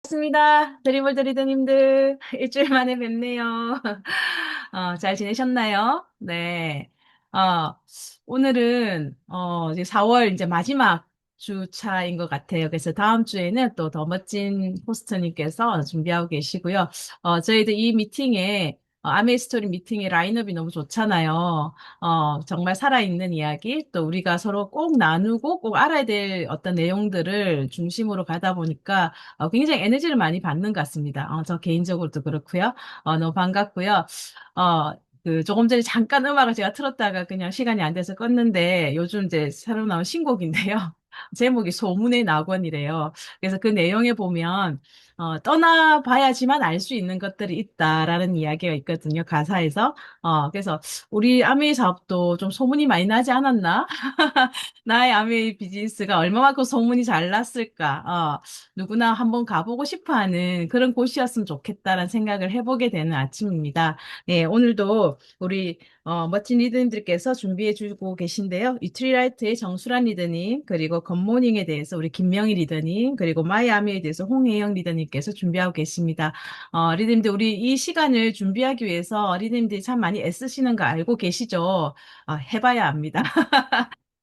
반갑습니다. 드리블 드리더님들. 일주일 만에 뵙네요. 잘 지내셨나요? 네. 어, 오늘은, 이제 4월 이제 마지막 주차인 것 같아요. 그래서 다음 주에는 또 더 멋진 호스트님께서 준비하고 계시고요. 저희도 이 미팅에, 아메이스토리 미팅의 라인업이 너무 좋잖아요. 정말 살아있는 이야기, 또 우리가 서로 꼭 나누고 꼭 알아야 될 어떤 내용들을 중심으로 가다 보니까 굉장히 에너지를 많이 받는 것 같습니다. 저 개인적으로도 그렇고요. 너무 반갑고요. 조금 전에 잠깐 음악을 제가 틀었다가 그냥 시간이 안 돼서 껐는데 요즘 이제 새로 나온 신곡인데요. 제목이 소문의 낙원이래요. 그래서 그 내용에 보면 떠나봐야지만 알 수 있는 것들이 있다라는 이야기가 있거든요. 가사에서. 그래서 우리 아메이 사업도 좀 소문이 많이 나지 않았나? 나의 아메이 비즈니스가 얼마만큼 소문이 잘 났을까? 누구나 한번 가보고 싶어 하는 그런 곳이었으면 좋겠다라는 생각을 해보게 되는 아침입니다. 네, 오늘도 우리 멋진 리더님들께서 준비해 주고 계신데요. 이트리라이트의 정수란 리더님, 그리고 굿모닝에 대해서 우리 김명희 리더님, 그리고 마이아미에 대해서 홍혜영 리더님께서 준비하고 계십니다. 리더님들, 우리 이 시간을 준비하기 위해서 리더님들이 참 많이 애쓰시는 거 알고 계시죠? 해봐야 합니다.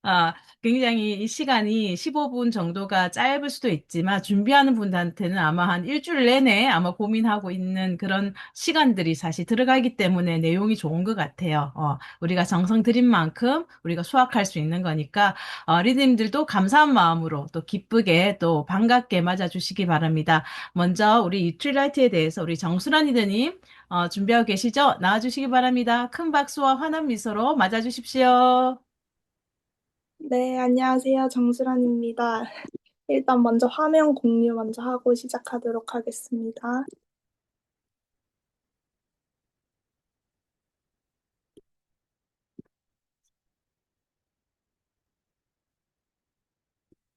아, 굉장히 이 시간이 15분 정도가 짧을 수도 있지만 준비하는 분들한테는 아마 한 일주일 내내 아마 고민하고 있는 그런 시간들이 사실 들어가기 때문에 내용이 좋은 것 같아요. 우리가 정성 들인 만큼 우리가 수확할 수 있는 거니까 리드님들도 감사한 마음으로 또 기쁘게 또 반갑게 맞아주시기 바랍니다. 먼저 우리 유트리라이트에 대해서 우리 정수란 리드님 준비하고 계시죠? 나와주시기 바랍니다. 큰 박수와 환한 미소로 맞아주십시오. 네, 안녕하세요. 정수란입니다. 일단 먼저 화면 공유 먼저 하고 시작하도록 하겠습니다.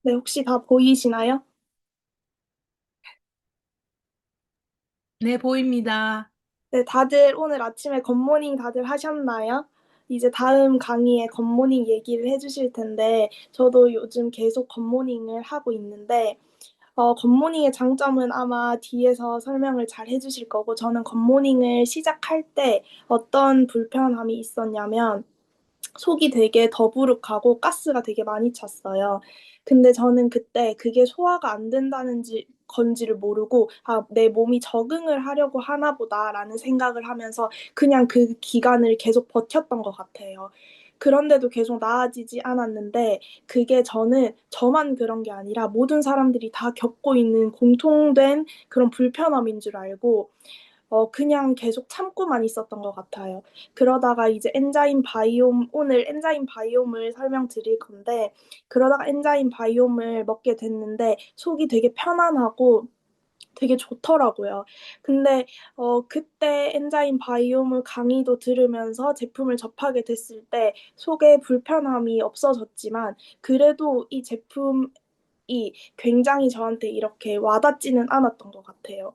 네, 혹시 다 보이시나요? 네, 보입니다. 네, 다들 오늘 아침에 굿모닝 다들 하셨나요? 이제 다음 강의에 굿모닝 얘기를 해주실 텐데, 저도 요즘 계속 굿모닝을 하고 있는데, 굿모닝의 장점은 아마 뒤에서 설명을 잘 해주실 거고, 저는 굿모닝을 시작할 때 어떤 불편함이 있었냐면, 속이 되게 더부룩하고 가스가 되게 많이 찼어요. 근데 저는 그때 그게 소화가 안 된다는지 건지를 모르고 내 몸이 적응을 하려고 하나 보다라는 생각을 하면서 그냥 그 기간을 계속 버텼던 것 같아요. 그런데도 계속 나아지지 않았는데 그게 저는 저만 그런 게 아니라 모든 사람들이 다 겪고 있는 공통된 그런 불편함인 줄 알고 그냥 계속 참고만 있었던 것 같아요. 그러다가 이제 엔자임 바이옴, 오늘 엔자임 바이옴을 설명드릴 건데, 그러다가 엔자임 바이옴을 먹게 됐는데, 속이 되게 편안하고 되게 좋더라고요. 근데, 그때 엔자임 바이옴을 강의도 들으면서 제품을 접하게 됐을 때, 속에 불편함이 없어졌지만, 그래도 이 제품이 굉장히 저한테 이렇게 와닿지는 않았던 것 같아요.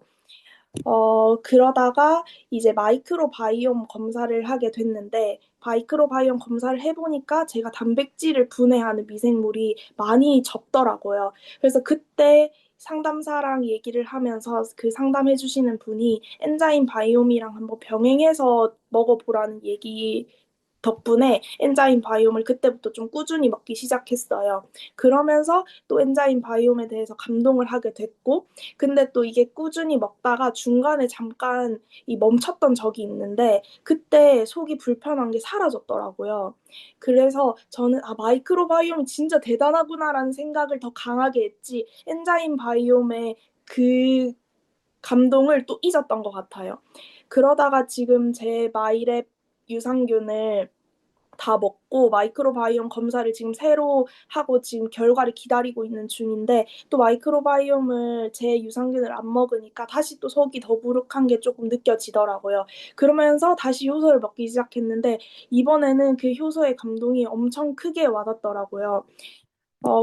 그러다가 이제 마이크로바이옴 검사를 하게 됐는데, 마이크로바이옴 검사를 해보니까 제가 단백질을 분해하는 미생물이 많이 적더라고요. 그래서 그때 상담사랑 얘기를 하면서 그 상담해주시는 분이 엔자임 바이옴이랑 한번 병행해서 먹어보라는 얘기 덕분에 엔자임 바이옴을 그때부터 좀 꾸준히 먹기 시작했어요. 그러면서 또 엔자임 바이옴에 대해서 감동을 하게 됐고, 근데 또 이게 꾸준히 먹다가 중간에 잠깐 이 멈췄던 적이 있는데, 그때 속이 불편한 게 사라졌더라고요. 그래서 저는 마이크로바이옴이 진짜 대단하구나라는 생각을 더 강하게 했지, 엔자임 바이옴의 그 감동을 또 잊었던 것 같아요. 그러다가 지금 제 마이랩 유산균을 다 먹고 마이크로바이옴 검사를 지금 새로 하고 지금 결과를 기다리고 있는 중인데 또 마이크로바이옴을 제 유산균을 안 먹으니까 다시 또 속이 더부룩한 게 조금 느껴지더라고요. 그러면서 다시 효소를 먹기 시작했는데 이번에는 그 효소의 감동이 엄청 크게 와닿더라고요.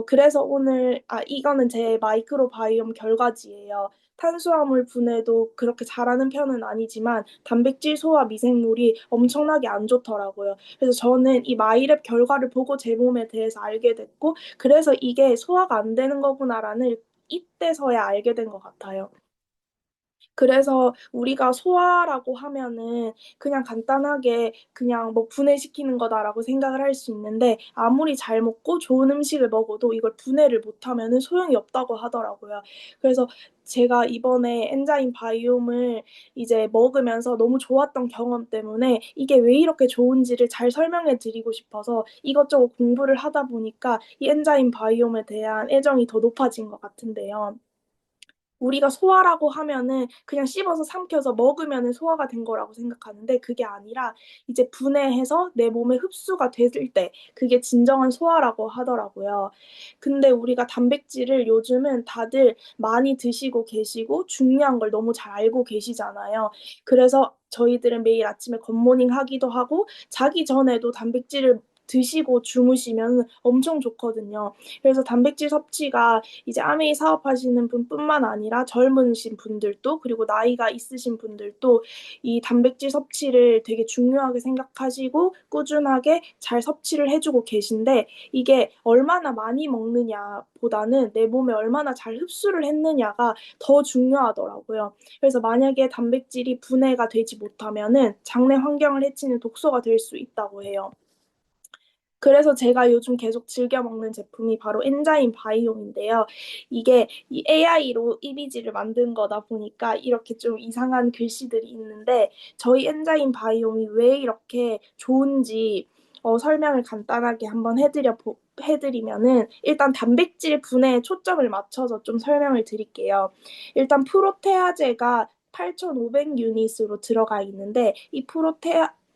그래서 오늘, 이거는 제 마이크로바이옴 결과지예요. 탄수화물 분해도 그렇게 잘하는 편은 아니지만 단백질 소화 미생물이 엄청나게 안 좋더라고요. 그래서 저는 이 마이랩 결과를 보고 제 몸에 대해서 알게 됐고, 그래서 이게 소화가 안 되는 거구나라는 이때서야 알게 된 것 같아요. 그래서 우리가 소화라고 하면은 그냥 간단하게 그냥 뭐 분해시키는 거다라고 생각을 할 수 있는데 아무리 잘 먹고 좋은 음식을 먹어도 이걸 분해를 못하면은 소용이 없다고 하더라고요. 그래서 제가 이번에 엔자임 바이옴을 이제 먹으면서 너무 좋았던 경험 때문에 이게 왜 이렇게 좋은지를 잘 설명해 드리고 싶어서 이것저것 공부를 하다 보니까 이 엔자임 바이옴에 대한 애정이 더 높아진 것 같은데요. 우리가 소화라고 하면은 그냥 씹어서 삼켜서 먹으면은 소화가 된 거라고 생각하는데 그게 아니라 이제 분해해서 내 몸에 흡수가 됐을 때 그게 진정한 소화라고 하더라고요. 근데 우리가 단백질을 요즘은 다들 많이 드시고 계시고 중요한 걸 너무 잘 알고 계시잖아요. 그래서 저희들은 매일 아침에 굿모닝 하기도 하고 자기 전에도 단백질을 드시고 주무시면 엄청 좋거든요. 그래서 단백질 섭취가 이제 아메이 사업하시는 분뿐만 아니라 젊으신 분들도 그리고 나이가 있으신 분들도 이 단백질 섭취를 되게 중요하게 생각하시고 꾸준하게 잘 섭취를 해주고 계신데 이게 얼마나 많이 먹느냐보다는 내 몸에 얼마나 잘 흡수를 했느냐가 더 중요하더라고요. 그래서 만약에 단백질이 분해가 되지 못하면은 장내 환경을 해치는 독소가 될 수 있다고 해요. 그래서 제가 요즘 계속 즐겨 먹는 제품이 바로 엔자임 바이옴인데요. 이게 이 AI로 이미지를 만든 거다 보니까 이렇게 좀 이상한 글씨들이 있는데 저희 엔자임 바이옴이 왜 이렇게 좋은지 설명을 간단하게 한번 해드리면은 일단 단백질 분해에 초점을 맞춰서 좀 설명을 드릴게요. 일단 프로테아제가 8,500유닛으로 들어가 있는데 이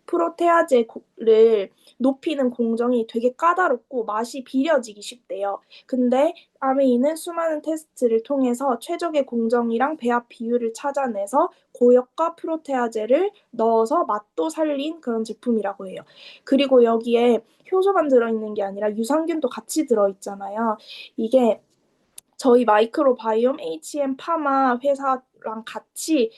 프로테아제를 높이는 공정이 되게 까다롭고 맛이 비려지기 쉽대요. 근데 아메이는 수많은 테스트를 통해서 최적의 공정이랑 배합 비율을 찾아내서 고역과 프로테아제를 넣어서 맛도 살린 그런 제품이라고 해요. 그리고 여기에 효소만 들어있는 게 아니라 유산균도 같이 들어있잖아요. 이게 저희 마이크로바이옴 HM 파마 회사랑 같이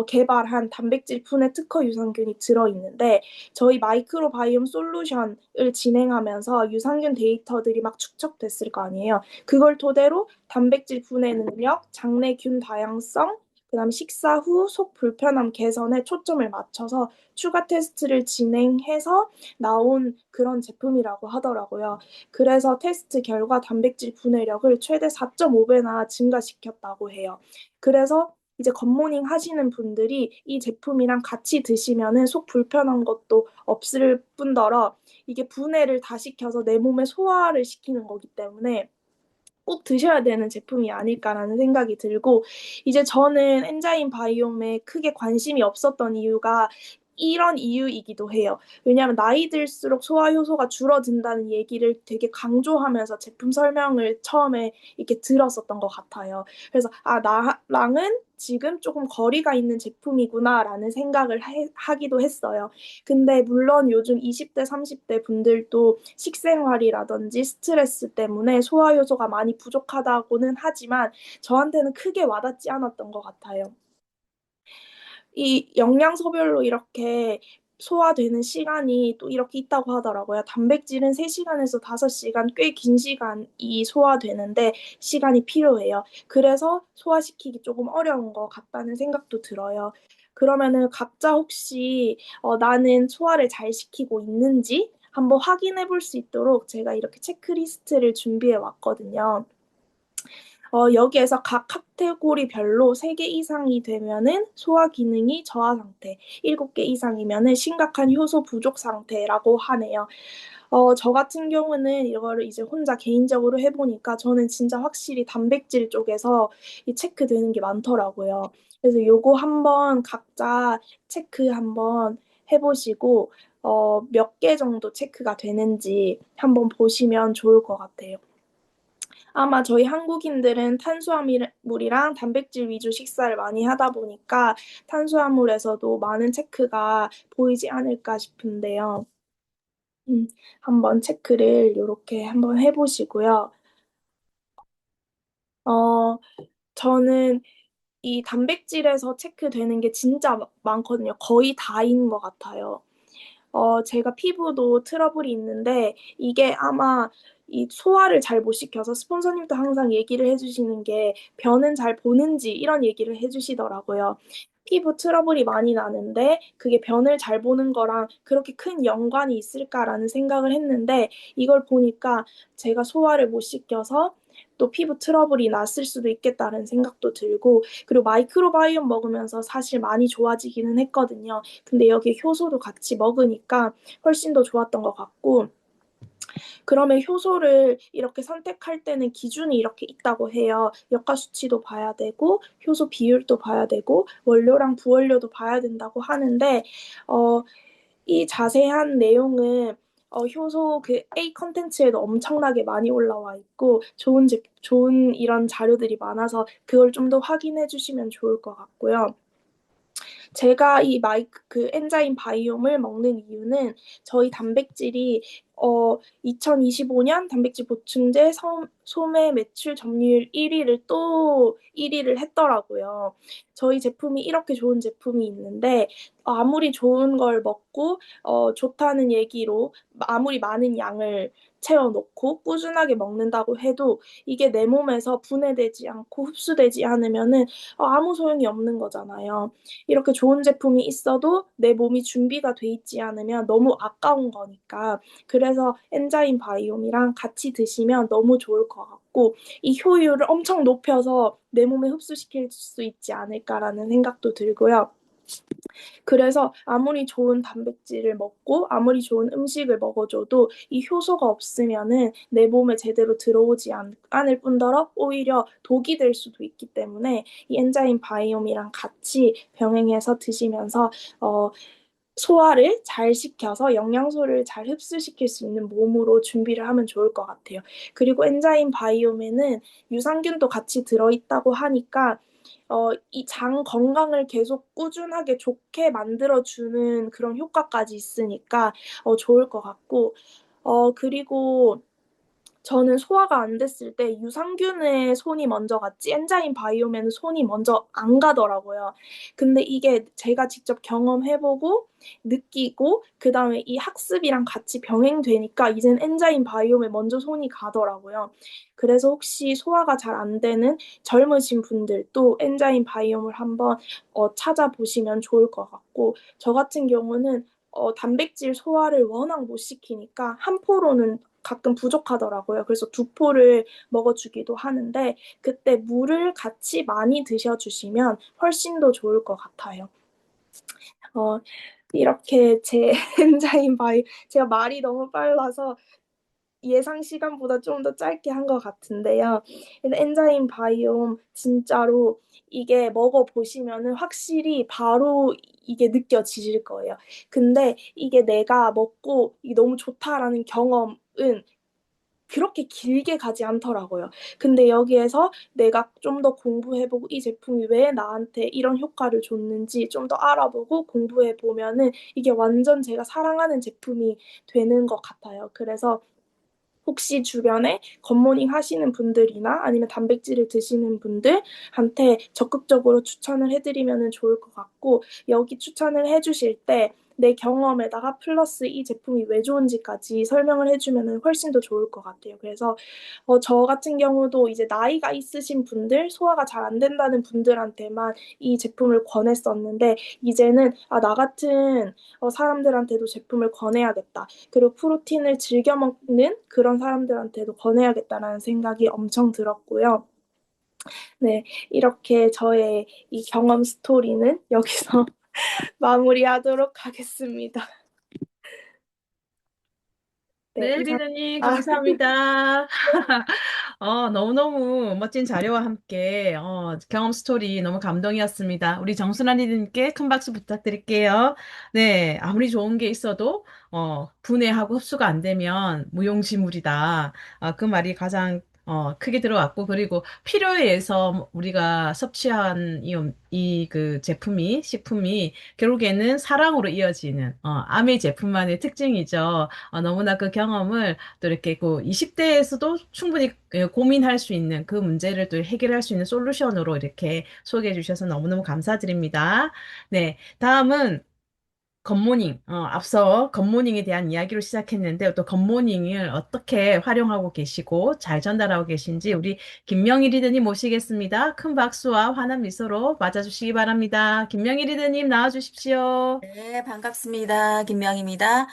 개발한 단백질 분해 특허 유산균이 들어있는데 저희 마이크로바이옴 솔루션을 진행하면서 유산균 데이터들이 막 축적됐을 거 아니에요. 그걸 토대로 단백질 분해 능력, 장내균 다양성, 그다음 식사 후 속 불편함 개선에 초점을 맞춰서 추가 테스트를 진행해서 나온 그런 제품이라고 하더라고요. 그래서 테스트 결과 단백질 분해력을 최대 4.5배나 증가시켰다고 해요. 그래서 이제 겉모닝 하시는 분들이 이 제품이랑 같이 드시면은 속 불편한 것도 없을 뿐더러 이게 분해를 다 시켜서 내 몸에 소화를 시키는 거기 때문에 꼭 드셔야 되는 제품이 아닐까라는 생각이 들고 이제 저는 엔자임 바이옴에 크게 관심이 없었던 이유가 이런 이유이기도 해요. 왜냐하면 나이 들수록 소화 효소가 줄어든다는 얘기를 되게 강조하면서 제품 설명을 처음에 이렇게 들었었던 것 같아요. 그래서 아 나랑은 지금 조금 거리가 있는 제품이구나라는 생각을 하기도 했어요. 근데 물론 요즘 20대, 30대 분들도 식생활이라든지 스트레스 때문에 소화 효소가 많이 부족하다고는 하지만 저한테는 크게 와닿지 않았던 것 같아요. 이 영양소별로 이렇게 소화되는 시간이 또 이렇게 있다고 하더라고요. 단백질은 3시간에서 5시간 꽤 긴 시간이 소화되는데 시간이 필요해요. 그래서 소화시키기 조금 어려운 것 같다는 생각도 들어요. 그러면은 각자 혹시 나는 소화를 잘 시키고 있는지 한번 확인해 볼 수 있도록 제가 이렇게 체크리스트를 준비해 왔거든요. 여기에서 각 카테고리별로 3개 이상이 되면은 소화 기능이 저하 상태, 7개 이상이면은 심각한 효소 부족 상태라고 하네요. 저 같은 경우는 이거를 이제 혼자 개인적으로 해보니까 저는 진짜 확실히 단백질 쪽에서 이 체크되는 게 많더라고요. 그래서 요거 한번 각자 체크 한번 해보시고, 몇 개 정도 체크가 되는지 한번 보시면 좋을 것 같아요. 아마 저희 한국인들은 탄수화물이랑 단백질 위주 식사를 많이 하다 보니까 탄수화물에서도 많은 체크가 보이지 않을까 싶은데요. 음, 한번 체크를 이렇게 한번 해보시고요. 어, 저는 이 단백질에서 체크되는 게 진짜 많거든요. 거의 다인 것 같아요. 제가 피부도 트러블이 있는데 이게 아마 이 소화를 잘 못 시켜서 스폰서님도 항상 얘기를 해주시는 게 변은 잘 보는지 이런 얘기를 해주시더라고요. 피부 트러블이 많이 나는데 그게 변을 잘 보는 거랑 그렇게 큰 연관이 있을까라는 생각을 했는데 이걸 보니까 제가 소화를 못 시켜서 또 피부 트러블이 났을 수도 있겠다는 생각도 들고 그리고 마이크로바이옴 먹으면서 사실 많이 좋아지기는 했거든요. 근데 여기 효소도 같이 먹으니까 훨씬 더 좋았던 것 같고 그러면 효소를 이렇게 선택할 때는 기준이 이렇게 있다고 해요. 역가 수치도 봐야 되고 효소 비율도 봐야 되고 원료랑 부원료도 봐야 된다고 하는데 어, 이 자세한 내용은 효소 그 A 컨텐츠에도 엄청나게 많이 올라와 있고 좋은 이런 자료들이 많아서 그걸 좀 더 확인해 주시면 좋을 것 같고요. 제가 이 그 엔자임 바이옴을 먹는 이유는 저희 단백질이 2025년 단백질 보충제 소매 매출 점유율 1위를 또 1위를 했더라고요. 저희 제품이 이렇게 좋은 제품이 있는데 아무리 좋은 걸 먹고 좋다는 얘기로 아무리 많은 양을 채워놓고 꾸준하게 먹는다고 해도 이게 내 몸에서 분해되지 않고 흡수되지 않으면은 아무 소용이 없는 거잖아요. 이렇게 좋은 제품이 있어도 내 몸이 준비가 돼 있지 않으면 너무 아까운 거니까. 그래서 엔자임 바이옴이랑 같이 드시면 너무 좋을 것 같고, 이 효율을 엄청 높여서 내 몸에 흡수시킬 수 있지 않을까라는 생각도 들고요. 그래서 아무리 좋은 단백질을 먹고 아무리 좋은 음식을 먹어줘도 이 효소가 없으면은 내 몸에 제대로 들어오지 않을 뿐더러 오히려 독이 될 수도 있기 때문에 이 엔자임 바이옴이랑 같이 병행해서 드시면서 소화를 잘 시켜서 영양소를 잘 흡수시킬 수 있는 몸으로 준비를 하면 좋을 것 같아요. 그리고 엔자임 바이옴에는 유산균도 같이 들어있다고 하니까 이 장 건강을 계속 꾸준하게 좋게 만들어주는 그런 효과까지 있으니까 좋을 것 같고, 그리고 저는 소화가 안 됐을 때 유산균에 손이 먼저 갔지 엔자임 바이옴에는 손이 먼저 안 가더라고요. 근데 이게 제가 직접 경험해보고 느끼고 그다음에 이 학습이랑 같이 병행되니까 이젠 엔자임 바이옴에 먼저 손이 가더라고요. 그래서 혹시 소화가 잘 안 되는 젊으신 분들도 엔자임 바이옴을 한번 찾아보시면 좋을 것 같고 저 같은 경우는 단백질 소화를 워낙 못 시키니까 한 포로는 가끔 부족하더라고요. 그래서 두 포를 먹어주기도 하는데 그때 물을 같이 많이 드셔주시면 훨씬 더 좋을 것 같아요. 어, 이렇게 제 엔자임 바이 제가 말이 너무 빨라서 예상 시간보다 좀 더 짧게 한 것 같은데요. 근데 엔자임 바이옴 진짜로 이게 먹어보시면은 확실히 바로 이게 느껴지실 거예요. 근데 이게 내가 먹고 이게 너무 좋다라는 경험은 그렇게 길게 가지 않더라고요. 근데 여기에서 내가 좀 더 공부해보고 이 제품이 왜 나한테 이런 효과를 줬는지 좀 더 알아보고 공부해보면은 이게 완전 제가 사랑하는 제품이 되는 것 같아요. 그래서 혹시 주변에 굿모닝 하시는 분들이나 아니면 단백질을 드시는 분들한테 적극적으로 추천을 해드리면 좋을 것 같고 여기 추천을 해주실 때 내 경험에다가 플러스 이 제품이 왜 좋은지까지 설명을 해주면 훨씬 더 좋을 것 같아요. 그래서 저 같은 경우도 이제 나이가 있으신 분들, 소화가 잘 안 된다는 분들한테만 이 제품을 권했었는데 이제는 나 같은 사람들한테도 제품을 권해야겠다. 그리고 프로틴을 즐겨 먹는 그런 사람들한테도 권해야겠다라는 생각이 엄청 들었고요. 네, 이렇게 저의 이 경험 스토리는 여기서 마무리하도록 하겠습니다. 네, 네, 이상. 리더님, 아, 감사합니다. 너무너무 멋진 자료와 함께, 경험 스토리 너무 감동이었습니다. 우리 정순아 리더님께 큰 박수 부탁드릴게요. 네, 아무리 좋은 게 있어도, 분해하고 흡수가 안 되면 무용지물이다. 그 말이 가장, 크게 들어왔고, 그리고 필요에 의해서 우리가 섭취한 그 식품이 결국에는 사랑으로 이어지는, 아메 제품만의 특징이죠. 너무나 그 경험을 또 이렇게 그 20대에서도 충분히 고민할 수 있는 그 문제를 또 해결할 수 있는 솔루션으로 이렇게 소개해 주셔서 너무너무 감사드립니다. 네, 다음은 굿모닝, 앞서 굿모닝에 대한 이야기로 시작했는데 또 굿모닝을 어떻게 활용하고 계시고 잘 전달하고 계신지 우리 김명희 리더님 모시겠습니다. 큰 박수와 환한 미소로 맞아주시기 바랍니다. 김명희 리더님 나와주십시오. 네, 반갑습니다. 김명입니다.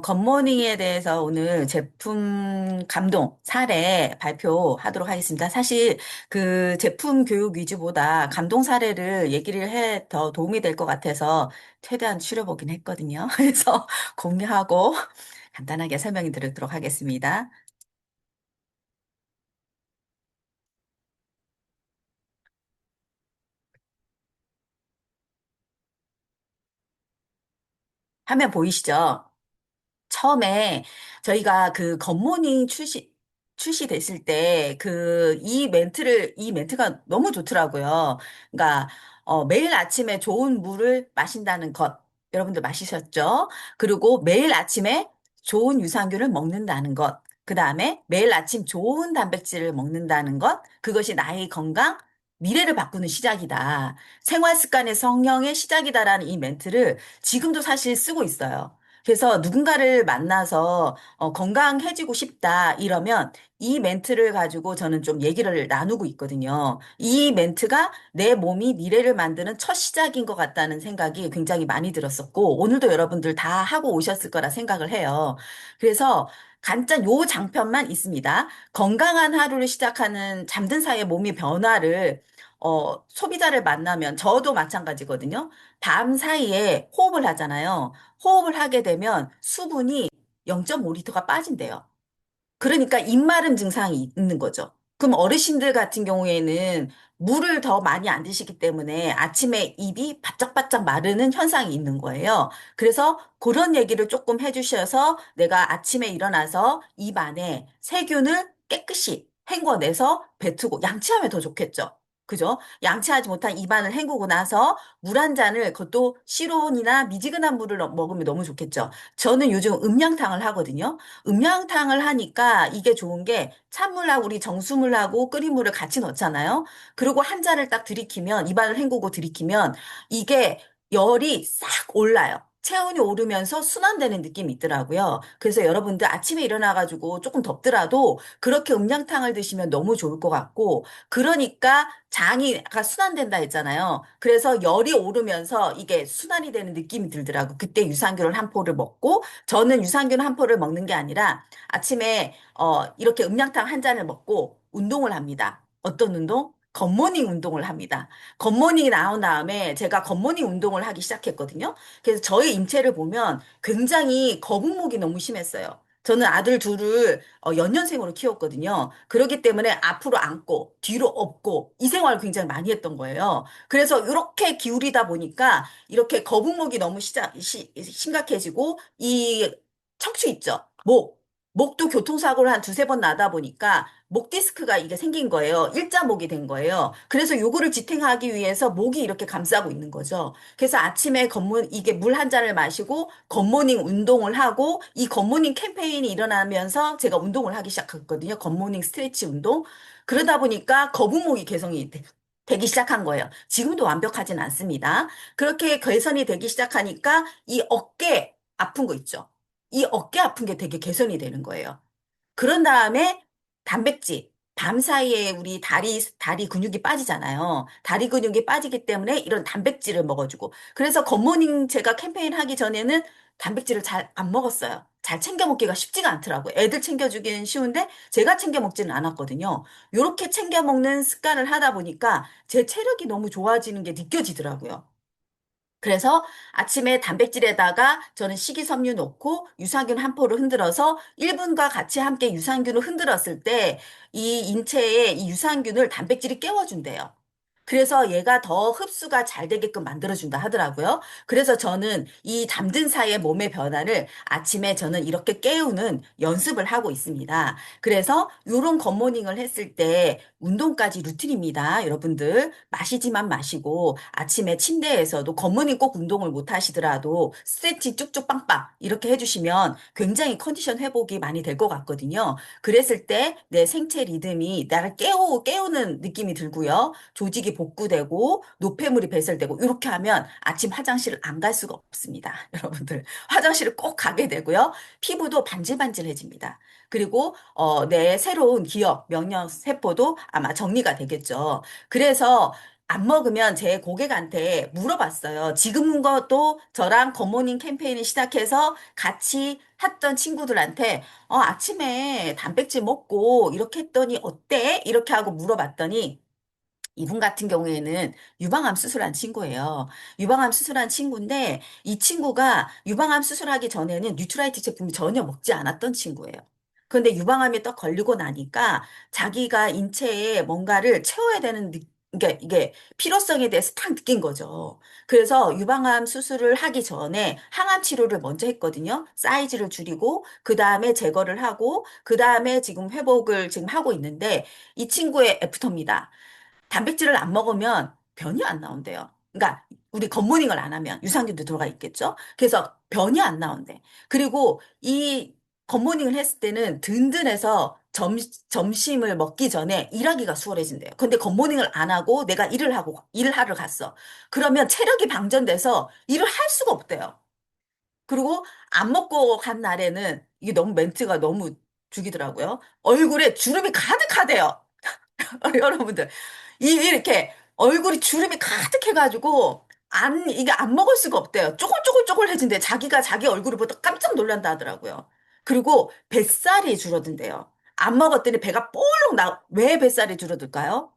굿모닝에 대해서 오늘 제품 감동 사례 발표하도록 하겠습니다. 사실 그 제품 교육 위주보다 감동 사례를 얘기를 해 더 도움이 될 것 같아서 최대한 추려보긴 했거든요. 그래서 공유하고 간단하게 설명해 드리도록 하겠습니다. 화면 보이시죠? 처음에 저희가 그 굿모닝 출시됐을 때 이 멘트가 너무 좋더라고요. 그러니까, 매일 아침에 좋은 물을 마신다는 것. 여러분들 마시셨죠? 그리고 매일 아침에 좋은 유산균을 먹는다는 것. 그 다음에 매일 아침 좋은 단백질을 먹는다는 것. 그것이 나의 건강, 미래를 바꾸는 시작이다. 생활 습관의 성령의 시작이다라는 이 멘트를 지금도 사실 쓰고 있어요. 그래서 누군가를 만나서 건강해지고 싶다 이러면 이 멘트를 가지고 저는 좀 얘기를 나누고 있거든요. 이 멘트가 내 몸이 미래를 만드는 첫 시작인 것 같다는 생각이 굉장히 많이 들었었고 오늘도 여러분들 다 하고 오셨을 거라 생각을 해요. 그래서 간단 요 장편만 있습니다. 건강한 하루를 시작하는 잠든 사이의 몸의 변화를 소비자를 만나면 저도 마찬가지거든요. 밤 사이에 호흡을 하잖아요. 호흡을 하게 되면 수분이 0.5리터가 빠진대요. 그러니까 입마름 증상이 있는 거죠. 그럼 어르신들 같은 경우에는 물을 더 많이 안 드시기 때문에 아침에 입이 바짝바짝 마르는 현상이 있는 거예요. 그래서 그런 얘기를 조금 해주셔서 내가 아침에 일어나서 입 안에 세균을 깨끗이 헹궈내서 뱉고 양치하면 더 좋겠죠. 그죠? 양치하지 못한 입안을 헹구고 나서 물 한 잔을 그것도 시로온이나 미지근한 물을 먹으면 너무 좋겠죠. 저는 요즘 음양탕을 하거든요. 음양탕을 하니까 이게 좋은 게 찬물하고 우리 정수물하고 끓인 물을 같이 넣잖아요. 그리고 한 잔을 딱 들이키면 입안을 헹구고 들이키면 이게 열이 싹 올라요. 체온이 오르면서 순환되는 느낌이 있더라고요. 그래서 여러분들 아침에 일어나가지고 조금 덥더라도 그렇게 음량탕을 드시면 너무 좋을 것 같고, 그러니까 장이 아까 순환된다 했잖아요. 그래서 열이 오르면서 이게 순환이 되는 느낌이 들더라고. 그때 유산균을 한 포를 먹고, 저는 유산균 한 포를 먹는 게 아니라 아침에 이렇게 음량탕 한 잔을 먹고 운동을 합니다. 어떤 운동? 굿모닝 운동을 합니다. 굿모닝이 나온 다음에 제가 굿모닝 운동을 하기 시작했거든요. 그래서 저의 인체를 보면 굉장히 거북목이 너무 심했어요. 저는 아들 둘을 연년생으로 키웠거든요. 그렇기 때문에 앞으로 앉고 뒤로 엎고 이 생활을 굉장히 많이 했던 거예요. 그래서 이렇게 기울이다 보니까 이렇게 거북목이 너무 심각해지고 이 척추 있죠. 목도 교통사고를 한 두세 번 나다 보니까 목 디스크가 이게 생긴 거예요. 일자목이 된 거예요. 그래서 요거를 지탱하기 위해서 목이 이렇게 감싸고 있는 거죠. 그래서 아침에 이게 물 한 잔을 마시고 굿모닝 운동을 하고 이 굿모닝 캠페인이 일어나면서 제가 운동을 하기 시작했거든요. 굿모닝 스트레치 운동. 그러다 보니까 거북목이 개선이 되기 시작한 거예요. 지금도 완벽하진 않습니다. 그렇게 개선이 되기 시작하니까 이 어깨 아픈 거 있죠. 이 어깨 아픈 게 되게 개선이 되는 거예요. 그런 다음에 단백질. 밤 사이에 우리 다리 근육이 빠지잖아요. 다리 근육이 빠지기 때문에 이런 단백질을 먹어주고. 그래서 굿모닝 제가 캠페인 하기 전에는 단백질을 잘 안 먹었어요. 잘 챙겨 먹기가 쉽지가 않더라고요. 애들 챙겨주기는 쉬운데 제가 챙겨 먹지는 않았거든요. 요렇게 챙겨 먹는 습관을 하다 보니까 제 체력이 너무 좋아지는 게 느껴지더라고요. 그래서 아침에 단백질에다가 저는 식이섬유 넣고 유산균 한 포를 흔들어서 1분과 같이 함께 유산균을 흔들었을 때 이 인체에 이 유산균을 단백질이 깨워준대요. 그래서 얘가 더 흡수가 잘 되게끔 만들어준다 하더라고요. 그래서 저는 이 잠든 사이의 몸의 변화를 아침에 저는 이렇게 깨우는 연습을 하고 있습니다. 그래서 이런 굿모닝을 했을 때 운동까지 루틴입니다. 여러분들 마시지만 마시고 아침에 침대에서도 겉모닝 꼭 운동을 못 하시더라도 스트레칭 쭉쭉 빵빵 이렇게 해주시면 굉장히 컨디션 회복이 많이 될 것 같거든요. 그랬을 때 내 생체 리듬이 나를 깨우는 느낌이 들고요. 조직이 복구되고 노폐물이 배설되고 이렇게 하면 아침 화장실을 안 갈 수가 없습니다. 여러분들 화장실을 꼭 가게 되고요. 피부도 반질반질해집니다. 그리고 내 새로운 기억, 명령 세포도 아마 정리가 되겠죠. 그래서 안 먹으면 제 고객한테 물어봤어요. 지금 것도 저랑 굿모닝 캠페인을 시작해서 같이 했던 친구들한테 아침에 단백질 먹고 이렇게 했더니 어때? 이렇게 하고 물어봤더니 이분 같은 경우에는 유방암 수술한 친구예요. 유방암 수술한 친구인데 이 친구가 유방암 수술하기 전에는 뉴트라이트 제품을 전혀 먹지 않았던 친구예요. 그런데 유방암에 딱 걸리고 나니까 자기가 인체에 뭔가를 채워야 되는 그러니까 이게 필요성에 대해서 딱 느낀 거죠. 그래서 유방암 수술을 하기 전에 항암 치료를 먼저 했거든요. 사이즈를 줄이고 그 다음에 제거를 하고 그 다음에 지금 회복을 지금 하고 있는데 이 친구의 애프터입니다. 단백질을 안 먹으면 변이 안 나온대요. 그러니까 우리 겉모닝을 안 하면 유산균도 들어가 있겠죠? 그래서 변이 안 나온대. 그리고 이 겉모닝을 했을 때는 든든해서 점심을 먹기 전에 일하기가 수월해진대요. 근데 겉모닝을 안 하고 내가 일을 하러 갔어. 그러면 체력이 방전돼서 일을 할 수가 없대요. 그리고 안 먹고 간 날에는 이게 너무 멘트가 너무 죽이더라고요. 얼굴에 주름이 가득하대요. 여러분들. 이렇게 얼굴이 주름이 가득해가지고, 이게 안 먹을 수가 없대요. 쪼글쪼글쪼글해진대. 자기가 자기 얼굴을 보다 깜짝 놀란다 하더라고요. 그리고 뱃살이 줄어든대요. 안 먹었더니 배가 볼록 왜 뱃살이 줄어들까요?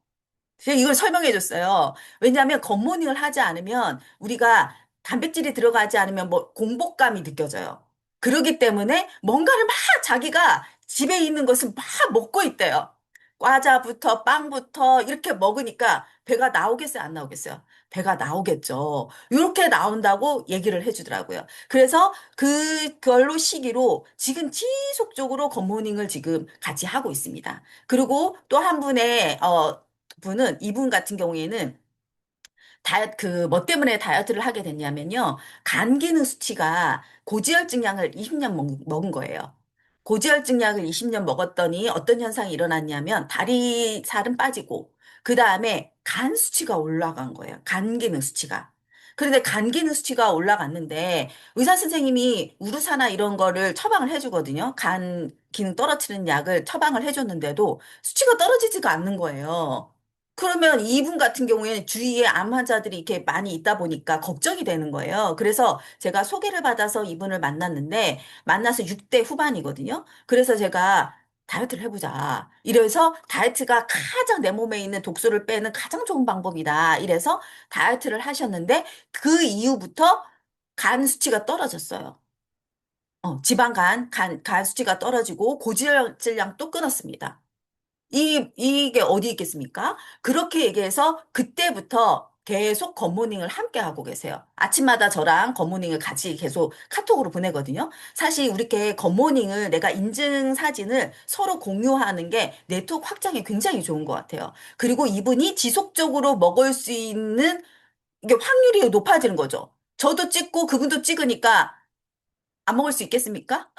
제가 이걸 설명해 줬어요. 왜냐하면 겉모닝을 하지 않으면 우리가 단백질이 들어가지 않으면 뭐 공복감이 느껴져요. 그러기 때문에 뭔가를 막 자기가 집에 있는 것을 막 먹고 있대요. 과자부터 빵부터 이렇게 먹으니까 배가 나오겠어요, 안 나오겠어요? 배가 나오겠죠. 이렇게 나온다고 얘기를 해주더라고요. 그래서 그걸로 시기로 지금 지속적으로 겉모닝을 지금 같이 하고 있습니다. 그리고 또 한 분은 이분 같은 경우에는 뭐 때문에 다이어트를 하게 됐냐면요. 간 기능 수치가 고지혈증 약을 20년 먹은 거예요. 고지혈증 약을 20년 먹었더니 어떤 현상이 일어났냐면 다리 살은 빠지고 그 다음에 간 수치가 올라간 거예요. 간 기능 수치가. 그런데 간 기능 수치가 올라갔는데 의사 선생님이 우르사나 이런 거를 처방을 해주거든요. 간 기능 떨어뜨리는 약을 처방을 해줬는데도 수치가 떨어지지가 않는 거예요. 그러면 이분 같은 경우에는 주위에 암 환자들이 이렇게 많이 있다 보니까 걱정이 되는 거예요. 그래서 제가 소개를 받아서 이분을 만났는데 만나서 6대 후반이거든요. 그래서 제가 다이어트를 해보자. 이래서 다이어트가 가장 내 몸에 있는 독소를 빼는 가장 좋은 방법이다. 이래서 다이어트를 하셨는데 그 이후부터 간 수치가 떨어졌어요. 간 수치가 떨어지고 고지혈질량도 끊었습니다. 이게 어디 있겠습니까? 그렇게 얘기해서 그때부터 계속 굿모닝을 함께 하고 계세요. 아침마다 저랑 굿모닝을 같이 계속 카톡으로 보내거든요. 사실 이렇게 굿모닝을 내가 인증 사진을 서로 공유하는 게 네트워크 확장에 굉장히 좋은 것 같아요. 그리고 이분이 지속적으로 먹을 수 있는 이게 확률이 높아지는 거죠. 저도 찍고 그분도 찍으니까 안 먹을 수 있겠습니까?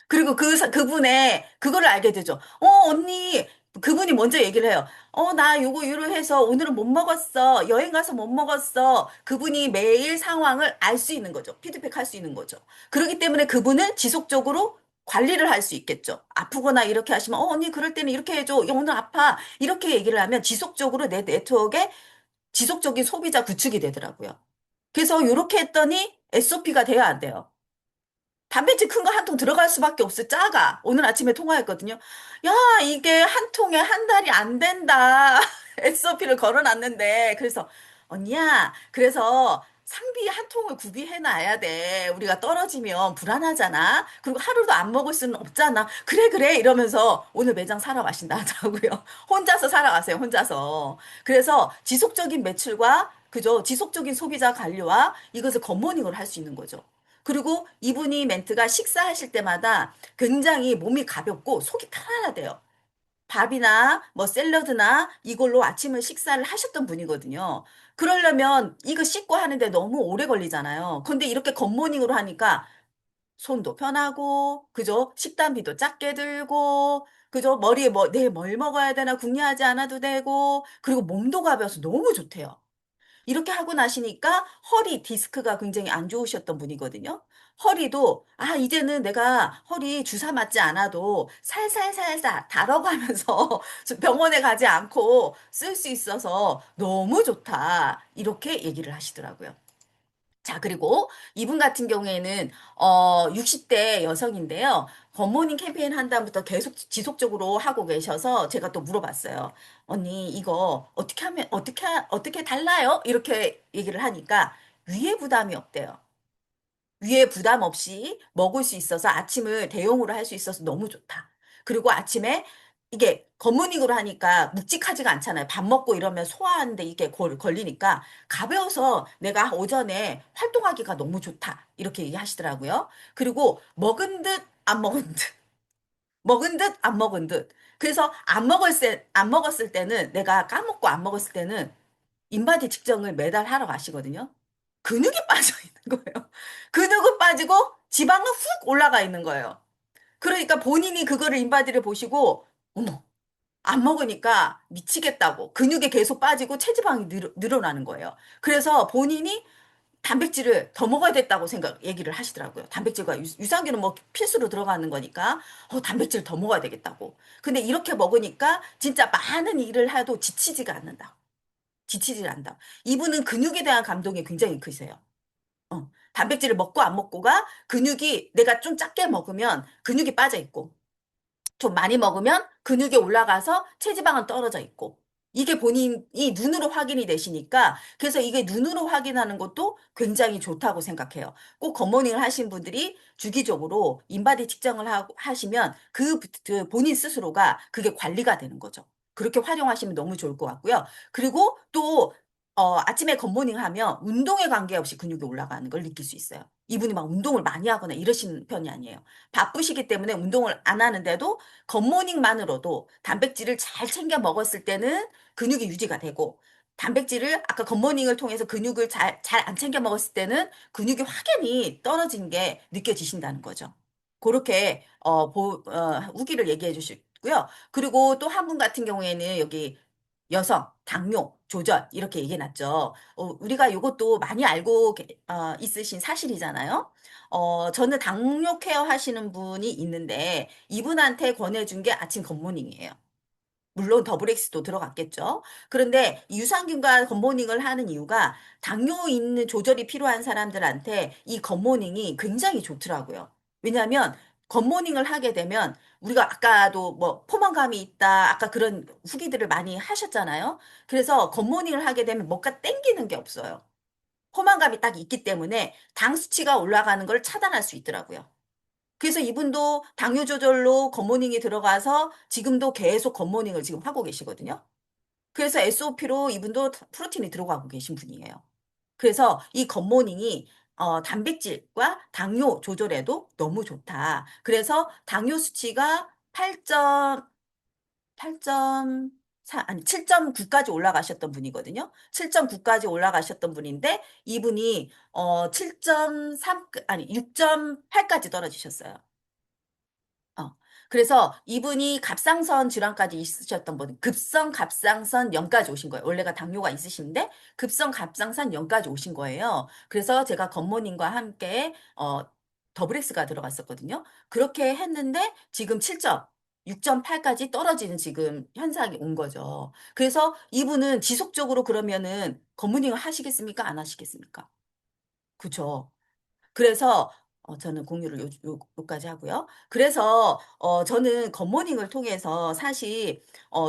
그리고 그분의 그거를 알게 되죠. 언니, 그분이 먼저 얘기를 해요. 나 요거 요로 해서 오늘은 못 먹었어. 여행 가서 못 먹었어. 그분이 매일 상황을 알 수 있는 거죠. 피드백 할 수 있는 거죠. 그렇기 때문에 그분은 지속적으로 관리를 할 수 있겠죠. 아프거나 이렇게 하시면, 언니, 그럴 때는 이렇게 해줘. 야, 오늘 아파. 이렇게 얘기를 하면 지속적으로 내 네트워크에 지속적인 소비자 구축이 되더라고요. 그래서 이렇게 했더니 SOP가 돼야 안 돼요. 단백질 큰 거 한 통 들어갈 수밖에 없어. 작아. 오늘 아침에 통화했거든요. 야, 이게 한 통에 한 달이 안 된다. SOP를 걸어놨는데. 그래서, 언니야, 그래서 상비 한 통을 구비해 놔야 돼. 우리가 떨어지면 불안하잖아. 그리고 하루도 안 먹을 수는 없잖아. 그래, 그래. 이러면서 오늘 매장 사러 가신다 하더라고요. 혼자서 사러 가세요, 혼자서. 그래서 지속적인 매출과, 그죠? 지속적인 소비자 관리와 이것을 겉모닝으로 할 수 있는 거죠. 그리고 이분이 멘트가 식사하실 때마다 굉장히 몸이 가볍고 속이 편안하대요. 밥이나 뭐 샐러드나 이걸로 아침을 식사를 하셨던 분이거든요. 그러려면 이거 씻고 하는데 너무 오래 걸리잖아요. 근데 이렇게 굿모닝으로 하니까 손도 편하고, 그죠? 식단비도 작게 들고, 그죠? 머리에 뭐, 내일 뭘 먹어야 되나 궁리하지 않아도 되고, 그리고 몸도 가벼워서 너무 좋대요. 이렇게 하고 나시니까 허리 디스크가 굉장히 안 좋으셨던 분이거든요. 허리도, 아, 이제는 내가 허리 주사 맞지 않아도 살살살살 다뤄가면서 병원에 가지 않고 쓸 수 있어서 너무 좋다. 이렇게 얘기를 하시더라고요. 자, 그리고 이분 같은 경우에는 60대 여성인데요. 굿모닝 캠페인 한 다음부터 계속 지속적으로 하고 계셔서 제가 또 물어봤어요. 언니, 이거 어떻게 하면 어떻게 달라요? 이렇게 얘기를 하니까 위에 부담이 없대요. 위에 부담 없이 먹을 수 있어서 아침을 대용으로 할 수 있어서 너무 좋다. 그리고 아침에 이게 굿모닝으로 하니까 묵직하지가 않잖아요. 밥 먹고 이러면 소화하는데 이게 걸리니까 가벼워서 내가 오전에 활동하기가 너무 좋다. 이렇게 얘기하시더라고요. 그리고 먹은 듯 안 먹은 듯. 먹은 듯 안 먹은 듯. 그래서 안 먹었을 때는 내가 까먹고 안 먹었을 때는 인바디 측정을 매달 하러 가시거든요. 근육이 빠져 있는 거예요. 근육은 빠지고 지방은 훅 올라가 있는 거예요. 그러니까 본인이 그거를 인바디를 보시고, 어머, 안 먹으니까 미치겠다고. 근육이 계속 빠지고 체지방이 늘어나는 거예요. 그래서 본인이 단백질을 더 먹어야 됐다고 얘기를 하시더라고요. 단백질과 유산균은 뭐 필수로 들어가는 거니까, 단백질 더 먹어야 되겠다고. 근데 이렇게 먹으니까 진짜 많은 일을 해도 지치지가 않는다. 지치질 않는다. 이분은 근육에 대한 감동이 굉장히 크세요. 단백질을 먹고 안 먹고가 근육이 내가 좀 작게 먹으면 근육이 빠져 있고, 좀 많이 먹으면 근육이 올라가서 체지방은 떨어져 있고, 이게 본인이 눈으로 확인이 되시니까, 그래서 이게 눈으로 확인하는 것도 굉장히 좋다고 생각해요. 꼭 굿모닝을 하신 분들이 주기적으로 인바디 측정을 하시면 그 본인 스스로가 그게 관리가 되는 거죠. 그렇게 활용하시면 너무 좋을 것 같고요. 그리고 또 아침에 굿모닝 하면 운동에 관계없이 근육이 올라가는 걸 느낄 수 있어요. 이분이 막 운동을 많이 하거나 이러시는 편이 아니에요. 바쁘시기 때문에 운동을 안 하는데도 굿모닝만으로도 단백질을 잘 챙겨 먹었을 때는 근육이 유지가 되고, 단백질을 아까 굿모닝을 통해서 근육을 잘 안 챙겨 먹었을 때는 근육이 확연히 떨어진 게 느껴지신다는 거죠. 그렇게 후기를 얘기해 주시고요. 그리고 또 한 분 같은 경우에는 여기 여성, 당뇨, 조절 이렇게 얘기해 놨죠. 우리가 이것도 많이 알고 있으신 사실이잖아요. 저는 당뇨 케어 하시는 분이 있는데 이분한테 권해준 게 아침 굿모닝이에요. 물론 더블엑스도 들어갔겠죠. 그런데 이 유산균과 굿모닝을 하는 이유가 당뇨 있는 조절이 필요한 사람들한테 이 굿모닝이 굉장히 좋더라고요. 왜냐하면 굿모닝을 하게 되면 우리가 아까도 뭐 포만감이 있다, 아까 그런 후기들을 많이 하셨잖아요. 그래서 굿모닝을 하게 되면 뭔가 땡기는 게 없어요. 포만감이 딱 있기 때문에 당 수치가 올라가는 걸 차단할 수 있더라고요. 그래서 이분도 당뇨 조절로 굿모닝이 들어가서 지금도 계속 굿모닝을 지금 하고 계시거든요. 그래서 SOP로 이분도 프로틴이 들어가고 계신 분이에요. 그래서 이 굿모닝이 단백질과 당뇨 조절에도 너무 좋다. 그래서 당뇨 수치가 8.4, 아니 7.9까지 올라가셨던 분이거든요. 7.9까지 올라가셨던 분인데 이분이 7.3, 아니 6.8까지 떨어지셨어요. 어. 그래서 이분이 갑상선 질환까지 있으셨던 분, 급성 갑상선 염까지 오신 거예요. 원래가 당뇨가 있으신데 급성 갑상선 염까지 오신 거예요. 그래서 제가 겉모닝과 함께 더블엑스가 들어갔었거든요. 그렇게 했는데 지금 7점, 6.8까지 떨어지는 지금 현상이 온 거죠. 그래서 이분은 지속적으로 그러면은 겉모닝을 하시겠습니까? 안 하시겠습니까? 그죠? 그래서 저는 공유를 요까지 하고요. 그래서 저는 굿모닝을 통해서 사실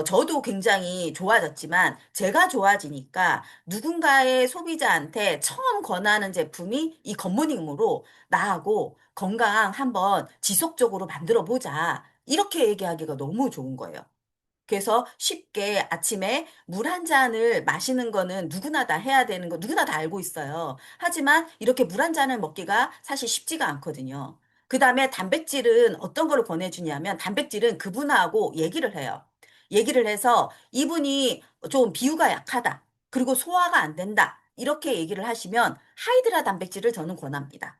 저도 굉장히 좋아졌지만 제가 좋아지니까 누군가의 소비자한테 처음 권하는 제품이 이 굿모닝으로 나하고 건강 한번 지속적으로 만들어 보자. 이렇게 얘기하기가 너무 좋은 거예요. 그래서 쉽게 아침에 물 한 잔을 마시는 거는 누구나 다 해야 되는 거 누구나 다 알고 있어요. 하지만 이렇게 물 한 잔을 먹기가 사실 쉽지가 않거든요. 그 다음에 단백질은 어떤 거를 권해주냐면 단백질은 그분하고 얘기를 해요. 얘기를 해서 이분이 좀 비유가 약하다. 그리고 소화가 안 된다. 이렇게 얘기를 하시면 하이드라 단백질을 저는 권합니다.